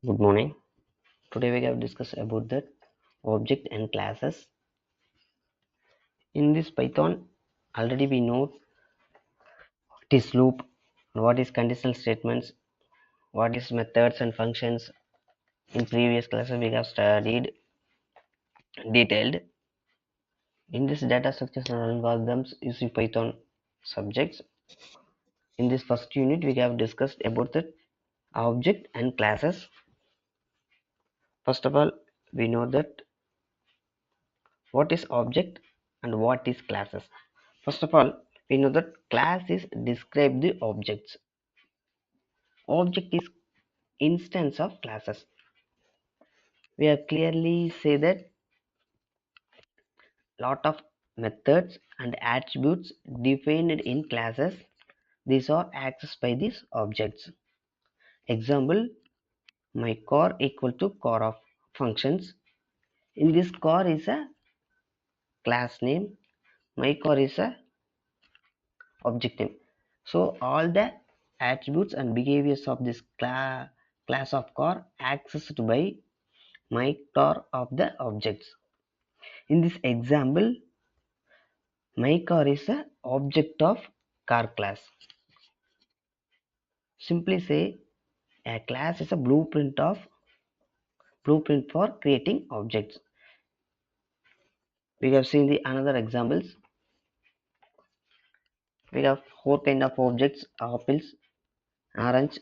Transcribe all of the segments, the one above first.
Good morning. Today we have discussed about the object and classes. In this Python, already we know what is loop, what is conditional statements, what is methods and functions. In previous classes we have studied detailed. In this data structures and algorithms using Python subjects. In this first unit we have discussed about the object and classes. First of all, we know that what is object and what is classes. First of all, we know that class is describe the objects. Object is instance of classes. We have clearly say that lot of methods and attributes defined in classes. These are accessed by these objects. Example, my car equal to car of functions. In this car is a class name. My car is a object name. So all the attributes and behaviors of this class of car accessed by my car of the objects. In this example, my car is a object of car class. Simply say a class is a blueprint for creating objects. We have seen the another examples. We have four kind of objects: apples, orange,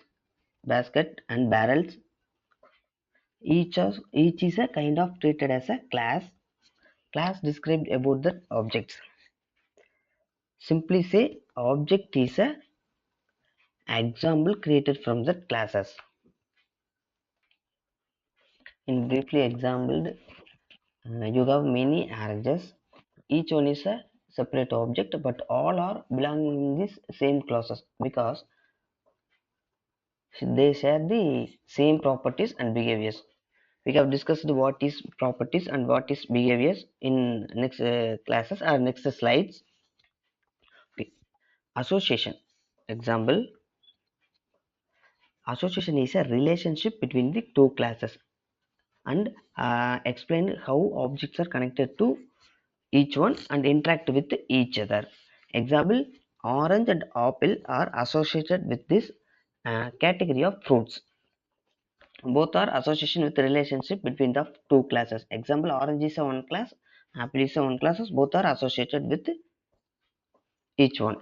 basket, and barrels. Each is a kind of treated as a class. Class described about the objects. Simply say object is a example created from the classes. In briefly exampled, you have many oranges. Each one is a separate object, but all are belonging in this same classes because they share the same properties and behaviors. We have discussed what is properties and what is behaviors in next classes or next slides. Association. Example, association is a relationship between the two classes and explain how objects are connected to each one and interact with each other. Example, orange and apple are associated with this category of fruits. Both are association with the relationship between the two classes. Example, orange is a one class, apple is a one classes. Both are associated with each one.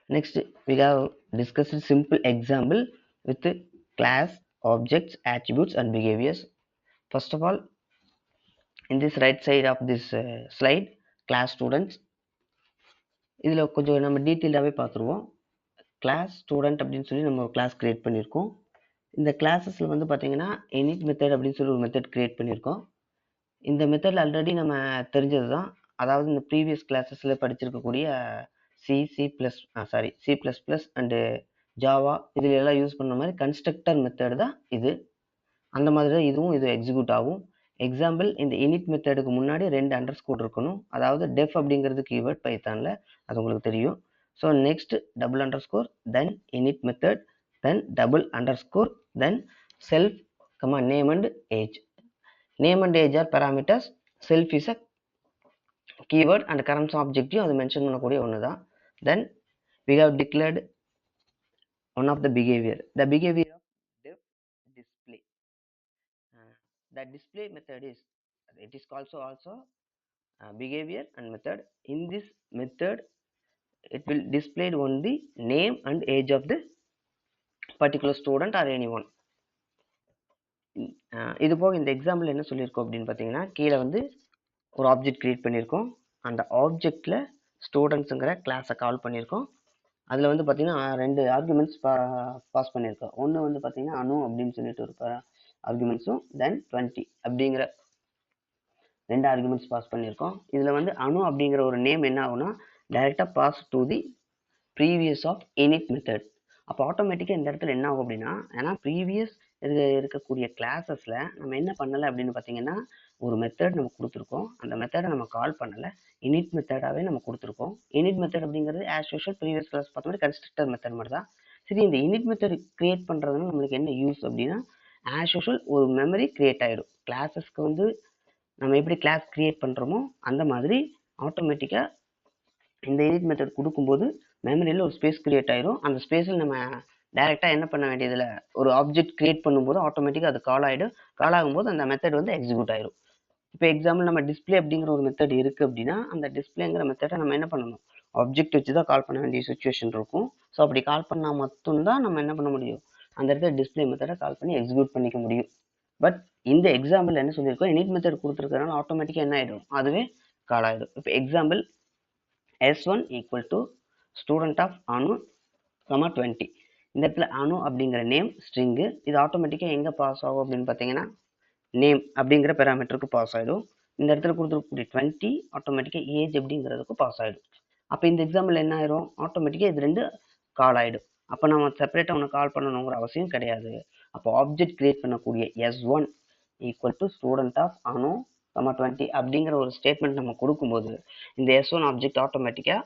Next, we have discussed a simple example with the class, objects, attributes, and behaviors. First of all, in this right side of this slide, class students. இதில் கொஞ்சம் நம்ம டீட்டெயிலாகவே பார்த்துருவோம். Class student அப்படின்னு சொல்லி நம்ம ஒரு class create பண்ணியிருக்கோம். இந்த கிளாஸஸில் வந்து பார்த்தீங்கன்னா init மெத்தட் அப்படின்னு சொல்லி ஒரு மெத்தட் கிரியேட் பண்ணியிருக்கோம். இந்த மெத்தடில் ஆல்ரெடி நம்ம தெரிஞ்சது தான். அதாவது இந்த ப்ரீவியஸ் கிளாஸஸில் படிச்சிருக்கக்கூடிய C plus plus and Java இதில் எல்லாம் யூஸ் பண்ண மாதிரி கன்ஸ்ட்ரக்டர் மெத்தட் தான் இது. அந்த மாதிரி தான் இதுவும் இது எக்ஸிக்யூட் ஆகும். எக்ஸாம்பிள், இந்த இனிட் மெத்தடுக்கு முன்னாடி 2 அண்டர்ஸ்கோர் இருக்கணும். அதாவது டெஃப் அப்படிங்கிறது கீவேர்ட் பைத்தானில், அது உங்களுக்கு தெரியும். So next double underscore, then init method, then double underscore, then self comma name and age. Name and age are parameters. Self is a keyword and current ஆப்ஜெக்டையும் அது mention பண்ணக்கூடிய ஒன்று தான். Then we have declared one of the behaviour. The behaviour of def display. The display method is also behavior and method. In this method it will display only name and age of the particular student or anyone. இது போக இந்த example என்ன சொல்லியிருக்கோம் அப்படின்னு பார்த்தீங்கன்னா, கீழே வந்து ஒரு ஆப்ஜெக்ட் கிரியேட் பண்ணியிருக்கோம். அந்த ஆப்ஜெக்டில் ஸ்டூடெண்ட்ஸுங்கிற கிளாஸை கால் பண்ணியிருக்கோம். அதில் வந்து பார்த்தீங்கன்னா 2 ஆர்குமெண்ட்ஸ் பாஸ் பண்ணியிருக்கோம். ஒன்று வந்து பார்த்தீங்கன்னா அனு அப்படின்னு சொல்லிட்டு ஒரு ஆர்குமெண்ட்ஸும், தென் 20 அப்படிங்கிற 2 ஆர்குமெண்ட்ஸ் பாஸ் பண்ணியிருக்கோம். இதில் வந்து அனு அப்படிங்கிற ஒரு நேம் என்ன ஆகும்னா டைரெக்டாக pass to the previous of init method. அப்போ ஆட்டோமேட்டிக்காக இந்த இடத்துல என்ன ஆகும் அப்படின்னா, ஏன்னா ப்ரீவியஸ் இருக்கக்கூடிய கிளாஸஸில் நம்ம என்ன பண்ணலை அப்படின்னு பார்த்தீங்கன்னா, ஒரு மெத்தட் நம்ம கொடுத்துருக்கோம். அந்த மெத்தடை நம்ம கால் பண்ணலை, இனிட் மெத்தடாகவே நம்ம கொடுத்துருக்கோம். இனிட் மெத்தட் அப்படிங்கிறது ஆஸ் யூஷுவல் ப்ரீவியஸ் கிளாஸ் பார்த்த மாதிரி கன்ஸ்ட்ரக்டர் மெத்தட் மாதிரி தான். சரி, இந்த இனிட் மெத்தட் கிரியேட் பண்ணுறதுனால நம்மளுக்கு என்ன யூஸ் அப்படின்னா, ஆஸ் யூஷுவல் ஒரு மெமரி கிரியேட் ஆகிடும். கிளாஸஸ்க்கு வந்து நம்ம எப்படி கிளாஸ் கிரியேட் பண்ணுறோமோ அந்த மாதிரி ஆட்டோமேட்டிக்காக இந்த இனிட் மெத்தட் கொடுக்கும்போது மெமரியில் ஒரு ஸ்பேஸ் கிரியேட் ஆயிடும். அந்த ஸ்பேஸில் நம்ம டைரெக்டாக என்ன பண்ண வேண்டியதில் ஒரு ஆப்ஜெக்ட் கிரியேட் பண்ணும்போது ஆட்டோமேட்டிக்காக அது கால் ஆகிடும். கால் ஆகும்போது அந்த மெத்தட் வந்து எக்ஸிக்யூட் ஆயிடும். இப்போ எக்ஸாம்பிள் நம்ம டிஸ்பிளே அப்படிங்கிற ஒரு மெத்தட் இருக்குது அப்படின்னா, அந்த டிஸ்பிளேங்கிற மெத்தடை நம்ம என்ன பண்ணணும், ஆப்ஜெக்ட் வச்சு தான் கால் பண்ண வேண்டிய சுச்சுவேஷன் இருக்கும். ஸோ அப்படி கால் பண்ணால் மட்டும்தான் நம்ம என்ன பண்ண முடியும், அந்த இடத்துல டிஸ்பிளே மெத்தடை கால் பண்ணி எக்ஸிக்யூட் பண்ணிக்க முடியும். பட் இந்த எக்ஸாம்பிள் என்ன சொல்லியிருக்கோம், இனிட் மெத்தட் கொடுத்துருக்கறனால ஆட்டோமேட்டிக்காக என்ன ஆகிடும், அதுவே கால் ஆகிடும். இப்போ example S1 equal to student of Anu, 20. இந்த இடத்துல அனு அப்படிங்கிற நேம் ஸ்ட்ரிங்கு. இது ஆட்டோமேட்டிக்காக எங்கே பாஸ் ஆகும் அப்படின்னு பார்த்தீங்கன்னா, நேம் அப்படிங்கிற பேராமீட்டருக்கு பாஸ் ஆகிடும். இந்த இடத்துல கொடுத்துருக்கக்கூடிய 20 ஆட்டோமேட்டிக்காக ஏஜ் அப்படிங்கிறதுக்கு பாஸ் ஆகிடும். அப்போ இந்த எக்ஸாம்பிள் என்ன ஆயிரும், ஆட்டோமேட்டிக்காக இது ரெண்டு கால் ஆகிடும். அப்போ நம்ம செப்பரேட்டாக ஒன்று கால் பண்ணணுங்கிற அவசியம் கிடையாது. அப்போ ஆப்ஜெக்ட் கிரியேட் பண்ணக்கூடிய S1 equal to student of Anu, 20 அப்படிங்கிற ஒரு ஸ்டேட்மெண்ட் நம்ம கொடுக்கும்போது இந்த S1 ஆப்ஜெக்ட் ஆட்டோமேட்டிக்காக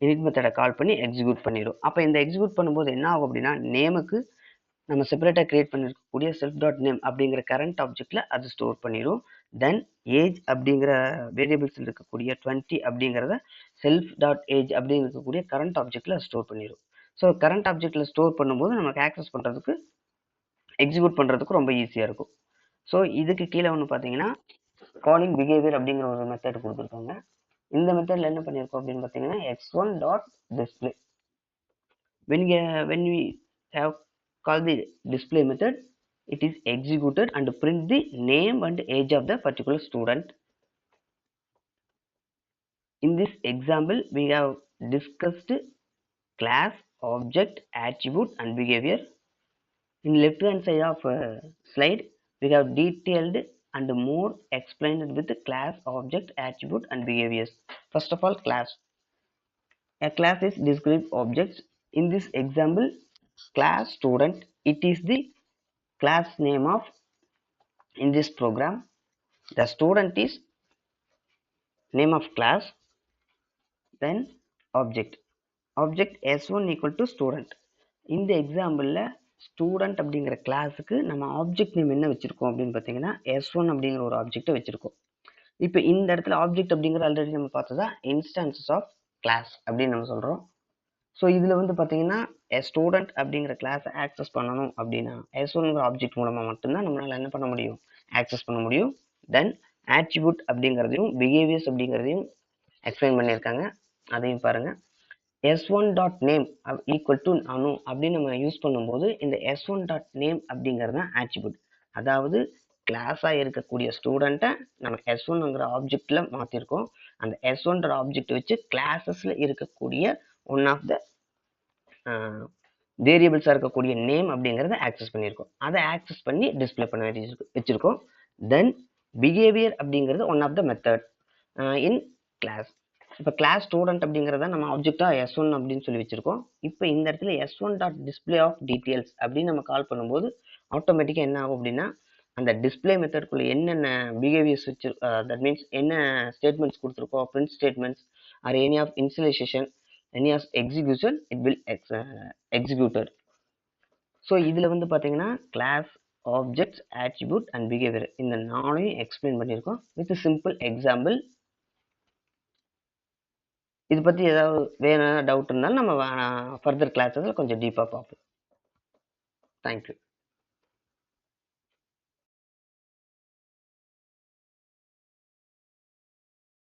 இனிட் மெத்தடை கால் பண்ணி எக்ஸிக்யூட் பண்ணிடும். அப்போ இந்த எக்ஸிக்யூட் பண்ணும்போது என்ன ஆகும் அப்படின்னா, நேமுக்கு நம்ம செப்பரேட்டாக கிரியேட் பண்ணிருக்கக்கூடிய செல்ஃப் டாட் நேம் அப்படிங்கிற கரண்ட் ஆப்ஜெக்டில் அது ஸ்டோர் பண்ணிடும். தென் ஏஜ் அப்படிங்கிற வேரியபிள்ஸில் இருக்கக்கூடிய 20 அப்படிங்கிறத செல்ஃப் டாட் ஏஜ் அப்படின்னு இருக்கக்கூடிய கரண்ட் ஆப்ஜெக்டில் ஸ்டோர் பண்ணிடும். ஸோ கரண்ட் ஆப்ஜெக்டில் ஸ்டோர் பண்ணும்போது நமக்கு ஆக்சஸ் பண்ணுறதுக்கு, எக்ஸிக்யூட் பண்ணுறதுக்கு ரொம்ப ஈஸியாக இருக்கும். ஸோ இதுக்கு கீழே ஒன்று பார்த்தீங்கன்னா, காலிங் பிஹேவியர் அப்படிங்கிற ஒரு மெத்தட் கொடுத்துருக்காங்க. இந்த மெத்தடில் என்ன பண்ணியிருக்கோம் அப்படின்னு பார்த்தீங்கன்னா, x1 dot display. when we have called the display method, it is executed and print the name and age of the particular student. In this example, we have discussed class, object, attribute and behavior. In left hand side of slide, we have detailed and more explained with class, object, attribute and behaviors. First of all, class. A class is discrete objects. In this example, class student, it is the class name of in this program. The student is name of class. Then object S1 equal to student. இந்த எக்ஸாம்பிளில் student அப்படிங்கிற கிளாஸுக்கு நம்ம object name என்ன வச்சுருக்கோம் அப்படின்னு பார்த்தீங்கன்னா, S1 அப்படிங்கிற ஒரு ஆப்ஜெக்டை வச்சுருக்கோம். இப்போ இந்த இடத்துல ஆப்ஜெக்ட் அப்படிங்கிற ஆல்ரெடி நம்ம பார்த்ததா இன்ஸ்டான்சஸ் ஆஃப் கிளாஸ் அப்படின்னு நம்ம சொல்கிறோம். ஸோ இதில் வந்து பார்த்தீங்கன்னா, ஸ்டூடெண்ட் அப்படிங்கிற கிளாஸை ஆக்சஸ் பண்ணணும் அப்படின்னா S1ங்கிற ஆப்ஜெக்ட் மூலமாக மட்டும்தான் நம்மளால் என்ன பண்ண முடியும், ஆக்சஸ் பண்ண முடியும். தென் ஆட்ரிபியூட் அப்படிங்கிறதையும் பிஹேவியர்ஸ் அப்படிங்கிறதையும் எக்ஸ்பிளைன் பண்ணியிருக்காங்க, அதையும் பாருங்கள். S1 dot name equal to Anu அப்படின்னு நம்ம யூஸ் பண்ணும்போது இந்த S1 டாட் நேம் அப்படிங்கிறது தான் ஆட்ரிபியூட். அதாவது கிளாஸாக இருக்கக்கூடிய ஸ்டூடெண்ட்டை நம்ம S1ங்கிற ஆப்ஜெக்டில் மாற்றிருக்கோம். அந்த S1ங்கிற ஆப்ஜெக்ட் வச்சு கிளாஸஸில் இருக்கக்கூடிய ஒன் ஆஃப் த வேரியபிள்ஸாக இருக்கக்கூடிய நேம் அப்படிங்கிறத ஆக்சஸ் பண்ணியிருக்கோம். அதை ஆக்சஸ் பண்ணி டிஸ்பிளே பண்ண வச்சுருக்கோம். தென் பிஹேவியர் அப்படிங்கிறது one of the method in class. இப்போ கிளாஸ் ஸ்டூடெண்ட் அப்படிங்கிறத நம்ம ஆப்ஜெக்டாக S1 அப்படின்னு சொல்லி வச்சுருக்கோம். இப்போ இந்த இடத்துல S1 dot display of details அப்படின்னு நம்ம கால் பண்ணும்போது ஆட்டோமேட்டிக்காக என்ன ஆகும் அப்படின்னா, அந்த டிஸ்பிளே மெத்தட்குள்ளே என்னென்ன பிஹேவியர்ஸ் வச்சு தட் மீன்ஸ் என்ன ஸ்டேட்மெண்ட்ஸ் கொடுத்துருக்கோம், print statements are any of installation, any of execution, it will executed. So இதில் வந்து பார்த்தீங்கன்னா class, objects, attribute and behaviour இந்த நாளையும் எக்ஸ்பிளைன் பண்ணியிருக்கோம் வித் சிம்பிள் எக்ஸாம்பிள். இது பற்றி ஏதாவது வேறு டவுட் இருந்தாலும் நம்ம ஃபர்தர் கிளாஸஸில் கொஞ்சம் டீப்பாக பார்ப்போம். தேங்க்யூ.